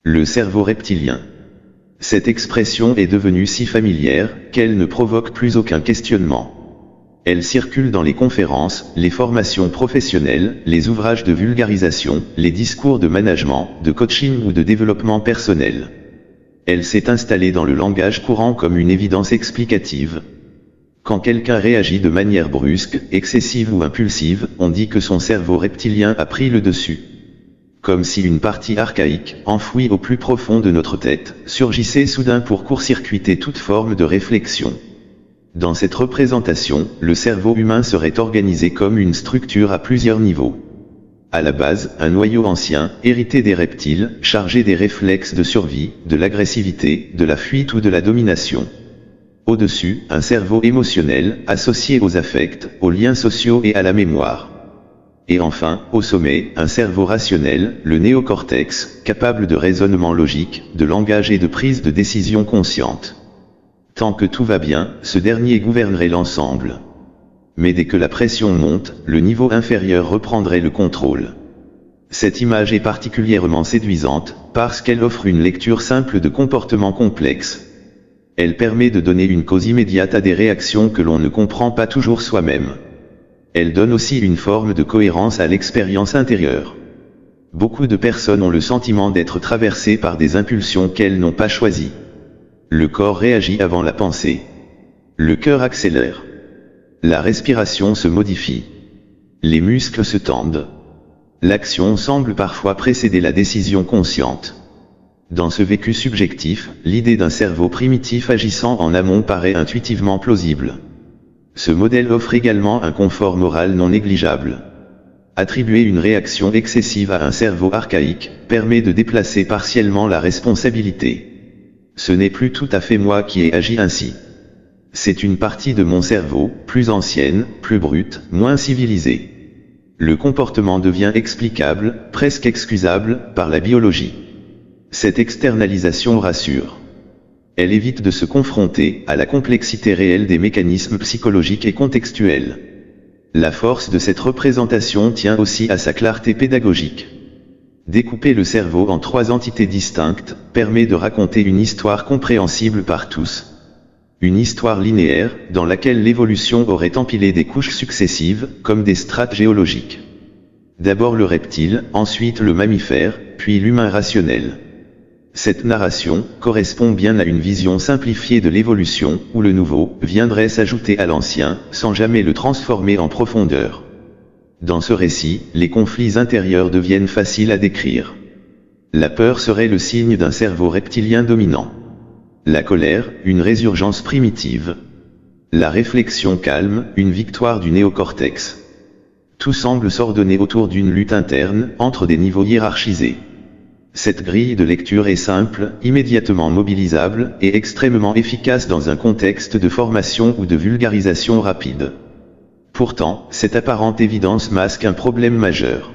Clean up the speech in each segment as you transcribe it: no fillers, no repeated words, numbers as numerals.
Le cerveau reptilien. Cette expression est devenue si familière, qu'elle ne provoque plus aucun questionnement. Elle circule dans les conférences, les formations professionnelles, les ouvrages de vulgarisation, les discours de management, de coaching ou de développement personnel. Elle s'est installée dans le langage courant comme une évidence explicative. Quand quelqu'un réagit de manière brusque, excessive ou impulsive, on dit que son cerveau reptilien a pris le dessus. Comme si une partie archaïque, enfouie au plus profond de notre tête, surgissait soudain pour court-circuiter toute forme de réflexion. Dans cette représentation, le cerveau humain serait organisé comme une structure à plusieurs niveaux. À la base, un noyau ancien, hérité des reptiles, chargé des réflexes de survie, de l'agressivité, de la fuite ou de la domination. Au-dessus, un cerveau émotionnel, associé aux affects, aux liens sociaux et à la mémoire. Et enfin, au sommet, un cerveau rationnel, le néocortex, capable de raisonnement logique, de langage et de prise de décision consciente. Tant que tout va bien, ce dernier gouvernerait l'ensemble. Mais dès que la pression monte, le niveau inférieur reprendrait le contrôle. Cette image est particulièrement séduisante, parce qu'elle offre une lecture simple de comportements complexes. Elle permet de donner une cause immédiate à des réactions que l'on ne comprend pas toujours soi-même. Elle donne aussi une forme de cohérence à l'expérience intérieure. Beaucoup de personnes ont le sentiment d'être traversées par des impulsions qu'elles n'ont pas choisies. Le corps réagit avant la pensée. Le cœur accélère. La respiration se modifie. Les muscles se tendent. L'action semble parfois précéder la décision consciente. Dans ce vécu subjectif, l'idée d'un cerveau primitif agissant en amont paraît intuitivement plausible. Ce modèle offre également un confort moral non négligeable. Attribuer une réaction excessive à un cerveau archaïque permet de déplacer partiellement la responsabilité. Ce n'est plus tout à fait moi qui ai agi ainsi. C'est une partie de mon cerveau, plus ancienne, plus brute, moins civilisée. Le comportement devient explicable, presque excusable, par la biologie. Cette externalisation rassure. Elle évite de se confronter à la complexité réelle des mécanismes psychologiques et contextuels. La force de cette représentation tient aussi à sa clarté pédagogique. Découper le cerveau en 3 entités distinctes permet de raconter une histoire compréhensible par tous. Une histoire linéaire, dans laquelle l'évolution aurait empilé des couches successives, comme des strates géologiques. D'abord le reptile, ensuite le mammifère, puis l'humain rationnel. Cette narration correspond bien à une vision simplifiée de l'évolution, où le nouveau viendrait s'ajouter à l'ancien, sans jamais le transformer en profondeur. Dans ce récit, les conflits intérieurs deviennent faciles à décrire. La peur serait le signe d'un cerveau reptilien dominant. La colère, une résurgence primitive. La réflexion calme, une victoire du néocortex. Tout semble s'ordonner autour d'une lutte interne, entre des niveaux hiérarchisés. Cette grille de lecture est simple, immédiatement mobilisable, et extrêmement efficace dans un contexte de formation ou de vulgarisation rapide. Pourtant, cette apparente évidence masque un problème majeur.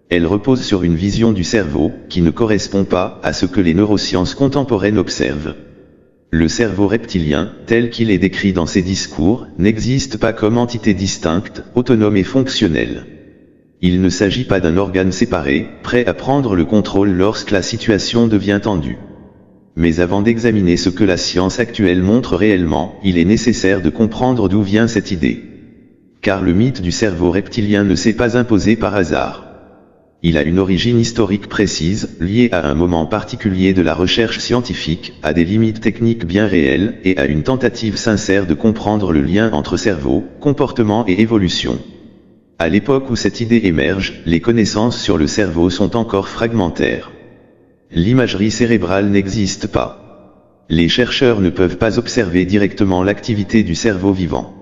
Elle repose sur une vision du cerveau, qui ne correspond pas à ce que les neurosciences contemporaines observent. Le cerveau reptilien, tel qu'il est décrit dans ces discours, n'existe pas comme entité distincte, autonome et fonctionnelle. Il ne s'agit pas d'un organe séparé, prêt à prendre le contrôle lorsque la situation devient tendue. Mais avant d'examiner ce que la science actuelle montre réellement, il est nécessaire de comprendre d'où vient cette idée. Car le mythe du cerveau reptilien ne s'est pas imposé par hasard. Il a une origine historique précise, liée à un moment particulier de la recherche scientifique, à des limites techniques bien réelles, et à une tentative sincère de comprendre le lien entre cerveau, comportement et évolution. À l'époque où cette idée émerge, les connaissances sur le cerveau sont encore fragmentaires. L'imagerie cérébrale n'existe pas. Les chercheurs ne peuvent pas observer directement l'activité du cerveau vivant.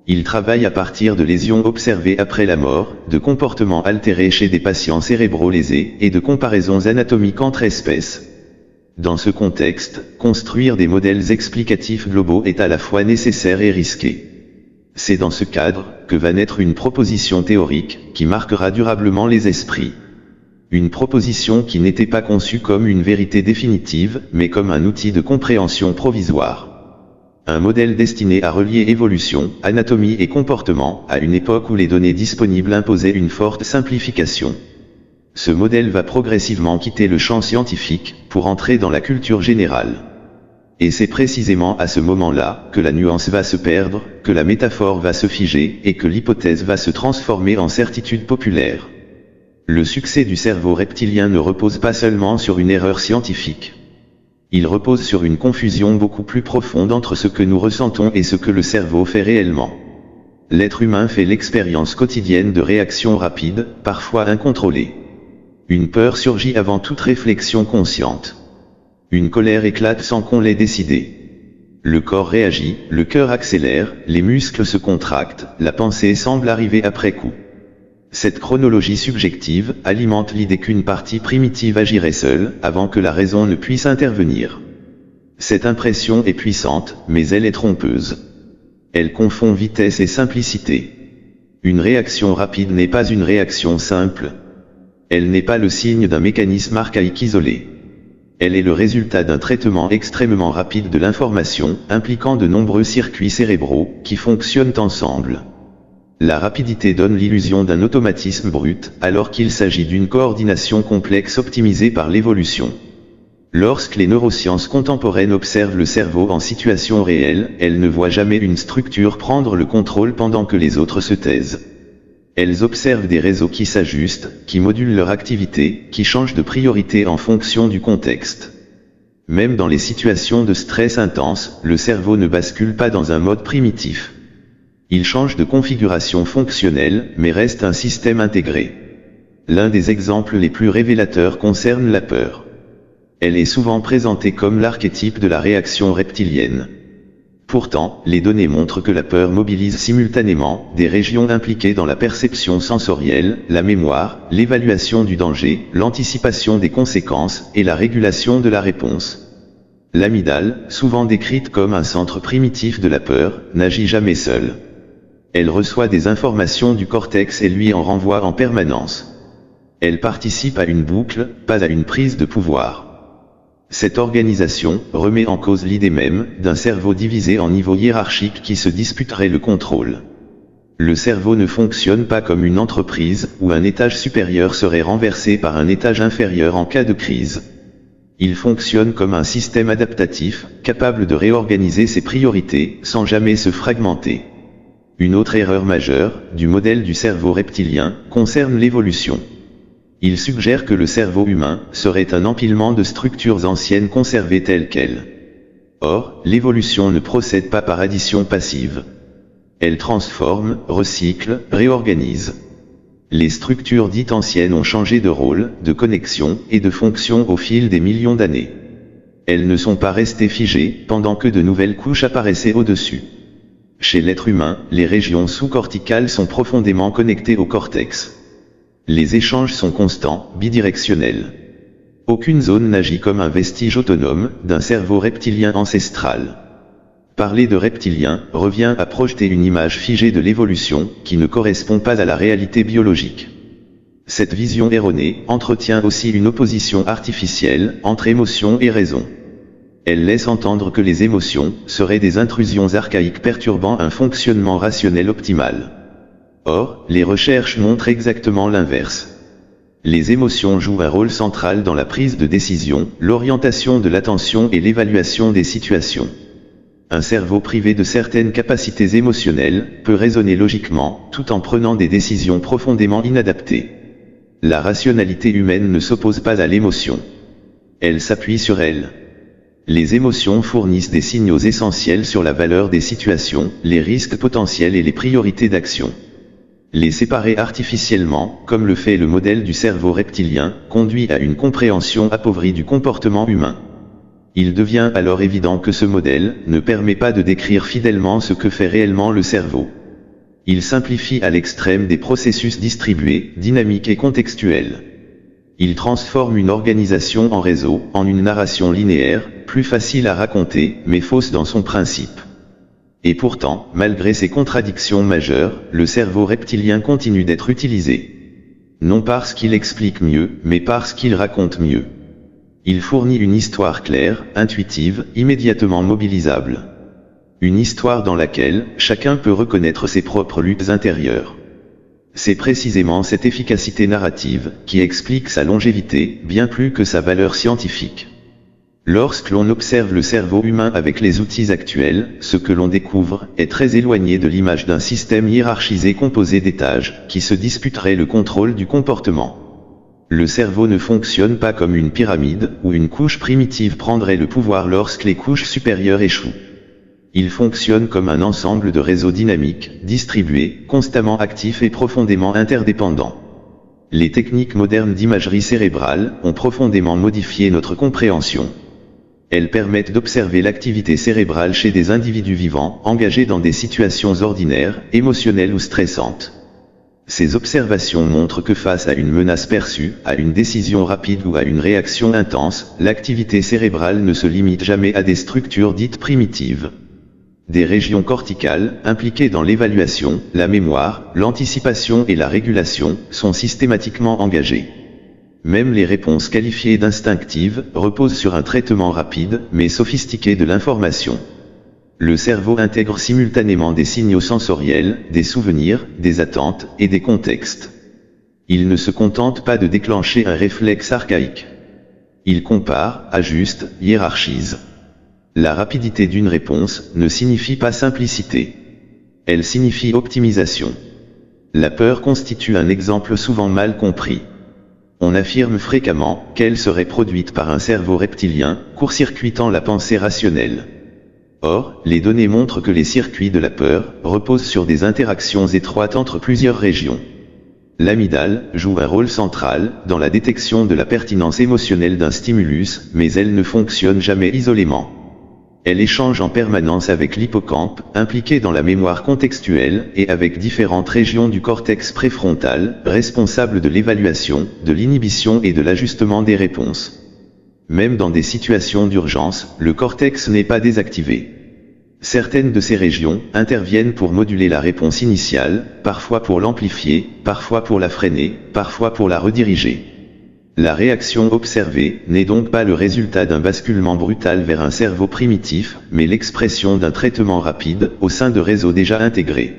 Ils travaillent à partir de lésions observées après la mort, de comportements altérés chez des patients cérébraux lésés, et de comparaisons anatomiques entre espèces. Dans ce contexte, construire des modèles explicatifs globaux est à la fois nécessaire et risqué. C'est dans ce cadre que va naître une proposition théorique, qui marquera durablement les esprits. Une proposition qui n'était pas conçue comme une vérité définitive, mais comme un outil de compréhension provisoire. Un modèle destiné à relier évolution, anatomie et comportement, à une époque où les données disponibles imposaient une forte simplification. Ce modèle va progressivement quitter le champ scientifique, pour entrer dans la culture générale. Et c'est précisément à ce moment-là, que la nuance va se perdre, que la métaphore va se figer, et que l'hypothèse va se transformer en certitude populaire. Le succès du cerveau reptilien ne repose pas seulement sur une erreur scientifique. Il repose sur une confusion beaucoup plus profonde entre ce que nous ressentons et ce que le cerveau fait réellement. L'être humain fait l'expérience quotidienne de réactions rapides, parfois incontrôlées. Une peur surgit avant toute réflexion consciente. Une colère éclate sans qu'on l'ait décidé. Le corps réagit, le cœur accélère, les muscles se contractent, la pensée semble arriver après coup. Cette chronologie subjective alimente l'idée qu'une partie primitive agirait seule, avant que la raison ne puisse intervenir. Cette impression est puissante, mais elle est trompeuse. Elle confond vitesse et simplicité. Une réaction rapide n'est pas une réaction simple. Elle n'est pas le signe d'un mécanisme archaïque isolé. Elle est le résultat d'un traitement extrêmement rapide de l'information, impliquant de nombreux circuits cérébraux, qui fonctionnent ensemble. La rapidité donne l'illusion d'un automatisme brut, alors qu'il s'agit d'une coordination complexe optimisée par l'évolution. Lorsque les neurosciences contemporaines observent le cerveau en situation réelle, elles ne voient jamais une structure prendre le contrôle pendant que les autres se taisent. Elles observent des réseaux qui s'ajustent, qui modulent leur activité, qui changent de priorité en fonction du contexte. Même dans les situations de stress intense, le cerveau ne bascule pas dans un mode primitif. Il change de configuration fonctionnelle, mais reste un système intégré. L'un des exemples les plus révélateurs concerne la peur. Elle est souvent présentée comme l'archétype de la réaction reptilienne. Pourtant, les données montrent que la peur mobilise simultanément des régions impliquées dans la perception sensorielle, la mémoire, l'évaluation du danger, l'anticipation des conséquences et la régulation de la réponse. L'amygdale, souvent décrite comme un centre primitif de la peur, n'agit jamais seule. Elle reçoit des informations du cortex et lui en renvoie en permanence. Elle participe à une boucle, pas à une prise de pouvoir. Cette organisation remet en cause l'idée même d'un cerveau divisé en niveaux hiérarchiques qui se disputeraient le contrôle. Le cerveau ne fonctionne pas comme une entreprise où un étage supérieur serait renversé par un étage inférieur en cas de crise. Il fonctionne comme un système adaptatif, capable de réorganiser ses priorités sans jamais se fragmenter. Une autre erreur majeure du modèle du cerveau reptilien concerne l'évolution. Il suggère que le cerveau humain serait un empilement de structures anciennes conservées telles quelles. Or, l'évolution ne procède pas par addition passive. Elle transforme, recycle, réorganise. Les structures dites anciennes ont changé de rôle, de connexion et de fonction au fil des millions d'années. Elles ne sont pas restées figées, pendant que de nouvelles couches apparaissaient au-dessus. Chez l'être humain, les régions sous-corticales sont profondément connectées au cortex. Les échanges sont constants, bidirectionnels. Aucune zone n'agit comme un vestige autonome d'un cerveau reptilien ancestral. Parler de reptilien revient à projeter une image figée de l'évolution qui ne correspond pas à la réalité biologique. Cette vision erronée entretient aussi une opposition artificielle entre émotion et raison. Elle laisse entendre que les émotions seraient des intrusions archaïques perturbant un fonctionnement rationnel optimal. Or, les recherches montrent exactement l'inverse. Les émotions jouent un rôle central dans la prise de décision, l'orientation de l'attention et l'évaluation des situations. Un cerveau privé de certaines capacités émotionnelles peut raisonner logiquement, tout en prenant des décisions profondément inadaptées. La rationalité humaine ne s'oppose pas à l'émotion. Elle s'appuie sur elle. Les émotions fournissent des signaux essentiels sur la valeur des situations, les risques potentiels et les priorités d'action. Les séparer artificiellement, comme le fait le modèle du cerveau reptilien, conduit à une compréhension appauvrie du comportement humain. Il devient alors évident que ce modèle ne permet pas de décrire fidèlement ce que fait réellement le cerveau. Il simplifie à l'extrême des processus distribués, dynamiques et contextuels. Il transforme une organisation en réseau, en une narration linéaire, plus facile à raconter, mais fausse dans son principe. Et pourtant, malgré ces contradictions majeures, le cerveau reptilien continue d'être utilisé. Non parce qu'il explique mieux, mais parce qu'il raconte mieux. Il fournit une histoire claire, intuitive, immédiatement mobilisable. Une histoire dans laquelle chacun peut reconnaître ses propres luttes intérieures. C'est précisément cette efficacité narrative qui explique sa longévité, bien plus que sa valeur scientifique. Lorsque l'on observe le cerveau humain avec les outils actuels, ce que l'on découvre est très éloigné de l'image d'un système hiérarchisé composé d'étages, qui se disputerait le contrôle du comportement. Le cerveau ne fonctionne pas comme une pyramide, où une couche primitive prendrait le pouvoir lorsque les couches supérieures échouent. Il fonctionne comme un ensemble de réseaux dynamiques, distribués, constamment actifs et profondément interdépendants. Les techniques modernes d'imagerie cérébrale ont profondément modifié notre compréhension. Elles permettent d'observer l'activité cérébrale chez des individus vivants, engagés dans des situations ordinaires, émotionnelles ou stressantes. Ces observations montrent que face à une menace perçue, à une décision rapide ou à une réaction intense, l'activité cérébrale ne se limite jamais à des structures dites primitives. Des régions corticales, impliquées dans l'évaluation, la mémoire, l'anticipation et la régulation, sont systématiquement engagées. Même les réponses qualifiées d'instinctives reposent sur un traitement rapide, mais sophistiqué de l'information. Le cerveau intègre simultanément des signaux sensoriels, des souvenirs, des attentes, et des contextes. Il ne se contente pas de déclencher un réflexe archaïque. Il compare, ajuste, hiérarchise. La rapidité d'une réponse ne signifie pas simplicité. Elle signifie optimisation. La peur constitue un exemple souvent mal compris. On affirme fréquemment qu'elle serait produite par un cerveau reptilien, court-circuitant la pensée rationnelle. Or, les données montrent que les circuits de la peur reposent sur des interactions étroites entre plusieurs régions. L'amygdale joue un rôle central dans la détection de la pertinence émotionnelle d'un stimulus, mais elle ne fonctionne jamais isolément. Elle échange en permanence avec l'hippocampe, impliqué dans la mémoire contextuelle, et avec différentes régions du cortex préfrontal, responsables de l'évaluation, de l'inhibition et de l'ajustement des réponses. Même dans des situations d'urgence, le cortex n'est pas désactivé. Certaines de ces régions interviennent pour moduler la réponse initiale, parfois pour l'amplifier, parfois pour la freiner, parfois pour la rediriger. La réaction observée n'est donc pas le résultat d'un basculement brutal vers un cerveau primitif, mais l'expression d'un traitement rapide au sein de réseaux déjà intégrés.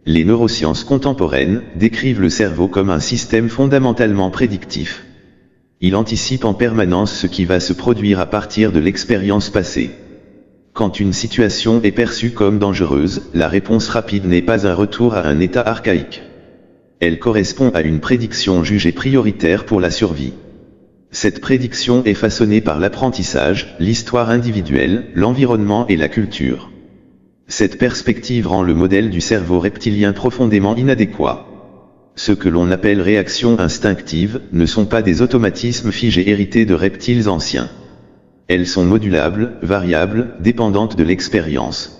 Les neurosciences contemporaines décrivent le cerveau comme un système fondamentalement prédictif. Il anticipe en permanence ce qui va se produire à partir de l'expérience passée. Quand une situation est perçue comme dangereuse, la réponse rapide n'est pas un retour à un état archaïque. Elle correspond à une prédiction jugée prioritaire pour la survie. Cette prédiction est façonnée par l'apprentissage, l'histoire individuelle, l'environnement et la culture. Cette perspective rend le modèle du cerveau reptilien profondément inadéquat. Ce que l'on appelle réactions instinctives ne sont pas des automatismes figés hérités de reptiles anciens. Elles sont modulables, variables, dépendantes de l'expérience.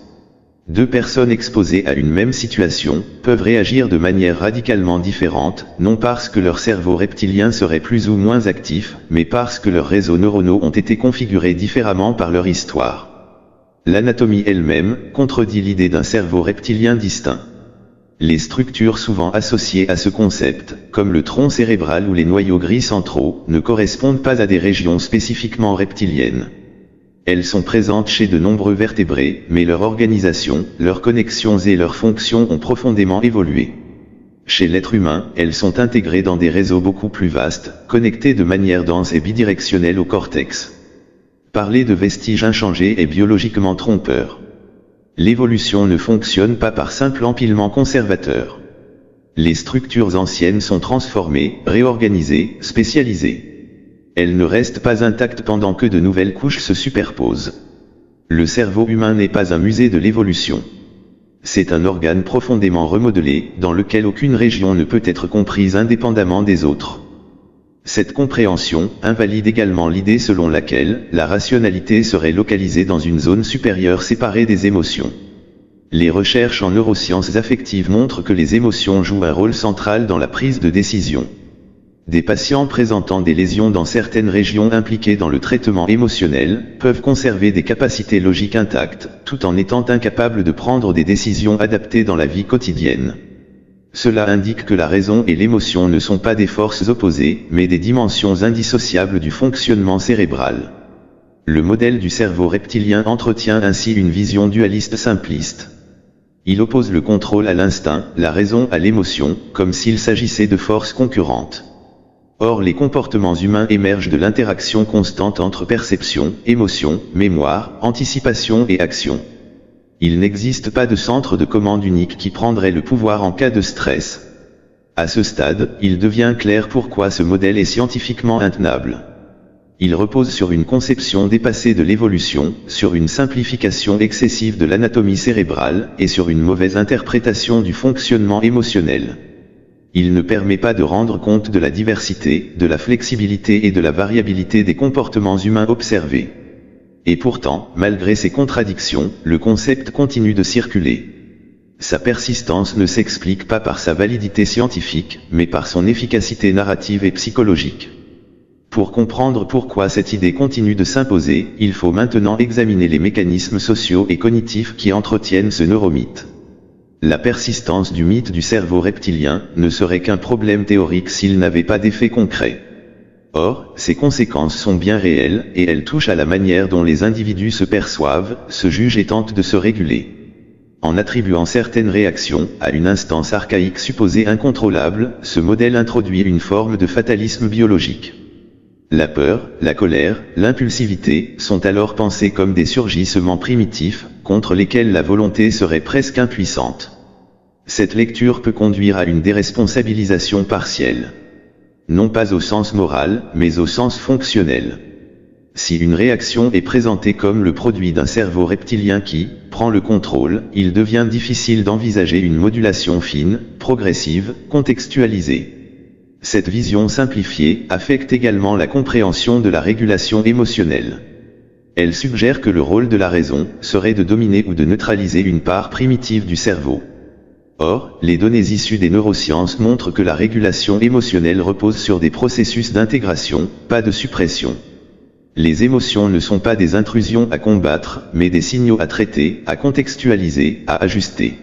Deux personnes exposées à une même situation peuvent réagir de manière radicalement différente, non parce que leur cerveau reptilien serait plus ou moins actif, mais parce que leurs réseaux neuronaux ont été configurés différemment par leur histoire. L'anatomie elle-même contredit l'idée d'un cerveau reptilien distinct. Les structures souvent associées à ce concept, comme le tronc cérébral ou les noyaux gris centraux, ne correspondent pas à des régions spécifiquement reptiliennes. Elles sont présentes chez de nombreux vertébrés, mais leur organisation, leurs connexions et leurs fonctions ont profondément évolué. Chez l'être humain, elles sont intégrées dans des réseaux beaucoup plus vastes, connectés de manière dense et bidirectionnelle au cortex. Parler de vestiges inchangés est biologiquement trompeur. L'évolution ne fonctionne pas par simple empilement conservateur. Les structures anciennes sont transformées, réorganisées, spécialisées. Elles ne restent pas intactes pendant que de nouvelles couches se superposent. Le cerveau humain n'est pas un musée de l'évolution. C'est un organe profondément remodelé, dans lequel aucune région ne peut être comprise indépendamment des autres. Cette compréhension invalide également l'idée selon laquelle la rationalité serait localisée dans une zone supérieure séparée des émotions. Les recherches en neurosciences affectives montrent que les émotions jouent un rôle central dans la prise de décision. Des patients présentant des lésions dans certaines régions impliquées dans le traitement émotionnel peuvent conserver des capacités logiques intactes, tout en étant incapables de prendre des décisions adaptées dans la vie quotidienne. Cela indique que la raison et l'émotion ne sont pas des forces opposées, mais des dimensions indissociables du fonctionnement cérébral. Le modèle du cerveau reptilien entretient ainsi une vision dualiste simpliste. Il oppose le contrôle à l'instinct, la raison à l'émotion, comme s'il s'agissait de forces concurrentes. Or les comportements humains émergent de l'interaction constante entre perception, émotion, mémoire, anticipation et action. Il n'existe pas de centre de commande unique qui prendrait le pouvoir en cas de stress. À ce stade, il devient clair pourquoi ce modèle est scientifiquement intenable. Il repose sur une conception dépassée de l'évolution, sur une simplification excessive de l'anatomie cérébrale, et sur une mauvaise interprétation du fonctionnement émotionnel. Il ne permet pas de rendre compte de la diversité, de la flexibilité et de la variabilité des comportements humains observés. Et pourtant, malgré ces contradictions, le concept continue de circuler. Sa persistance ne s'explique pas par sa validité scientifique, mais par son efficacité narrative et psychologique. Pour comprendre pourquoi cette idée continue de s'imposer, il faut maintenant examiner les mécanismes sociaux et cognitifs qui entretiennent ce neuromythe. La persistance du mythe du cerveau reptilien ne serait qu'un problème théorique s'il n'avait pas d'effet concret. Or, ses conséquences sont bien réelles, et elles touchent à la manière dont les individus se perçoivent, se jugent et tentent de se réguler. En attribuant certaines réactions à une instance archaïque supposée incontrôlable, ce modèle introduit une forme de fatalisme biologique. La peur, la colère, l'impulsivité sont alors pensés comme des surgissements primitifs, contre lesquels la volonté serait presque impuissante. Cette lecture peut conduire à une déresponsabilisation partielle. Non pas au sens moral, mais au sens fonctionnel. Si une réaction est présentée comme le produit d'un cerveau reptilien qui prend le contrôle, il devient difficile d'envisager une modulation fine, progressive, contextualisée. Cette vision simplifiée affecte également la compréhension de la régulation émotionnelle. Elle suggère que le rôle de la raison serait de dominer ou de neutraliser une part primitive du cerveau. Or, les données issues des neurosciences montrent que la régulation émotionnelle repose sur des processus d'intégration, pas de suppression. Les émotions ne sont pas des intrusions à combattre, mais des signaux à traiter, à contextualiser, à ajuster.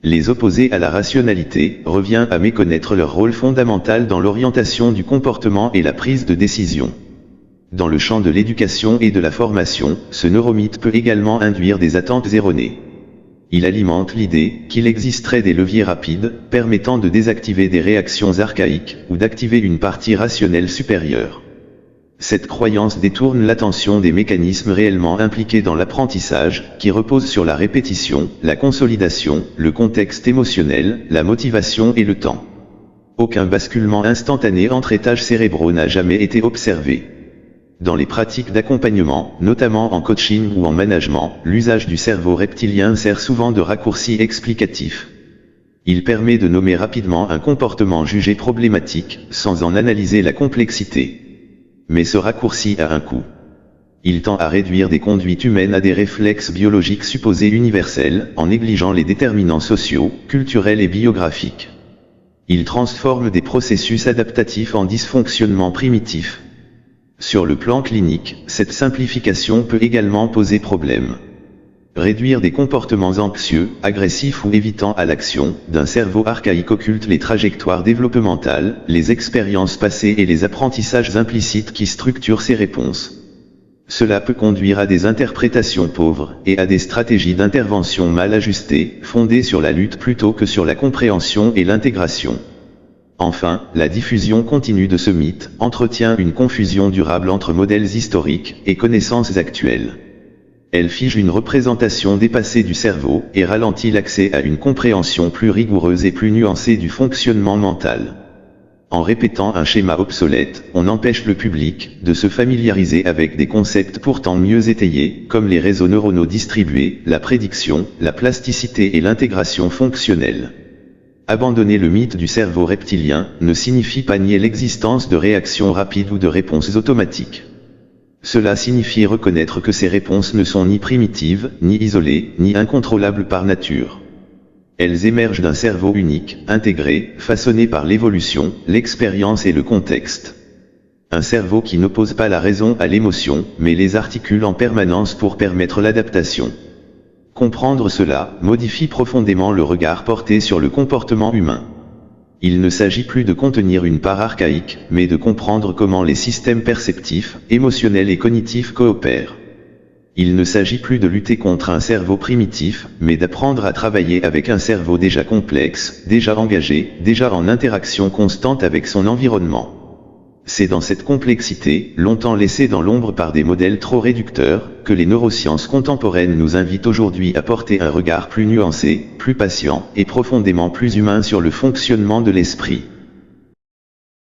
Les opposer à la rationalité revient à méconnaître leur rôle fondamental dans l'orientation du comportement et la prise de décision. Dans le champ de l'éducation et de la formation, ce neuromythe peut également induire des attentes erronées. Il alimente l'idée qu'il existerait des leviers rapides, permettant de désactiver des réactions archaïques, ou d'activer une partie rationnelle supérieure. Cette croyance détourne l'attention des mécanismes réellement impliqués dans l'apprentissage, qui reposent sur la répétition, la consolidation, le contexte émotionnel, la motivation et le temps. Aucun basculement instantané entre étages cérébraux n'a jamais été observé. Dans les pratiques d'accompagnement, notamment en coaching ou en management, l'usage du cerveau reptilien sert souvent de raccourci explicatif. Il permet de nommer rapidement un comportement jugé problématique, sans en analyser la complexité. Mais ce raccourci a un coût. Il tend à réduire des conduites humaines à des réflexes biologiques supposés universels, en négligeant les déterminants sociaux, culturels et biographiques. Il transforme des processus adaptatifs en dysfonctionnements primitifs. Sur le plan clinique, cette simplification peut également poser problème. Réduire des comportements anxieux, agressifs ou évitant à l'action, d'un cerveau archaïque occulte les trajectoires développementales, les expériences passées et les apprentissages implicites qui structurent ces réponses. Cela peut conduire à des interprétations pauvres, et à des stratégies d'intervention mal ajustées, fondées sur la lutte plutôt que sur la compréhension et l'intégration. Enfin, la diffusion continue de ce mythe entretient une confusion durable entre modèles historiques et connaissances actuelles. Elle fige une représentation dépassée du cerveau, et ralentit l'accès à une compréhension plus rigoureuse et plus nuancée du fonctionnement mental. En répétant un schéma obsolète, on empêche le public de se familiariser avec des concepts pourtant mieux étayés, comme les réseaux neuronaux distribués, la prédiction, la plasticité et l'intégration fonctionnelle. Abandonner le mythe du cerveau reptilien ne signifie pas nier l'existence de réactions rapides ou de réponses automatiques. Cela signifie reconnaître que ces réponses ne sont ni primitives, ni isolées, ni incontrôlables par nature. Elles émergent d'un cerveau unique, intégré, façonné par l'évolution, l'expérience et le contexte. Un cerveau qui n'oppose pas la raison à l'émotion, mais les articule en permanence pour permettre l'adaptation. Comprendre cela modifie profondément le regard porté sur le comportement humain. Il ne s'agit plus de contenir une part archaïque, mais de comprendre comment les systèmes perceptifs, émotionnels et cognitifs coopèrent. Il ne s'agit plus de lutter contre un cerveau primitif, mais d'apprendre à travailler avec un cerveau déjà complexe, déjà engagé, déjà en interaction constante avec son environnement. C'est dans cette complexité, longtemps laissée dans l'ombre par des modèles trop réducteurs, que les neurosciences contemporaines nous invitent aujourd'hui à porter un regard plus nuancé, plus patient, et profondément plus humain sur le fonctionnement de l'esprit.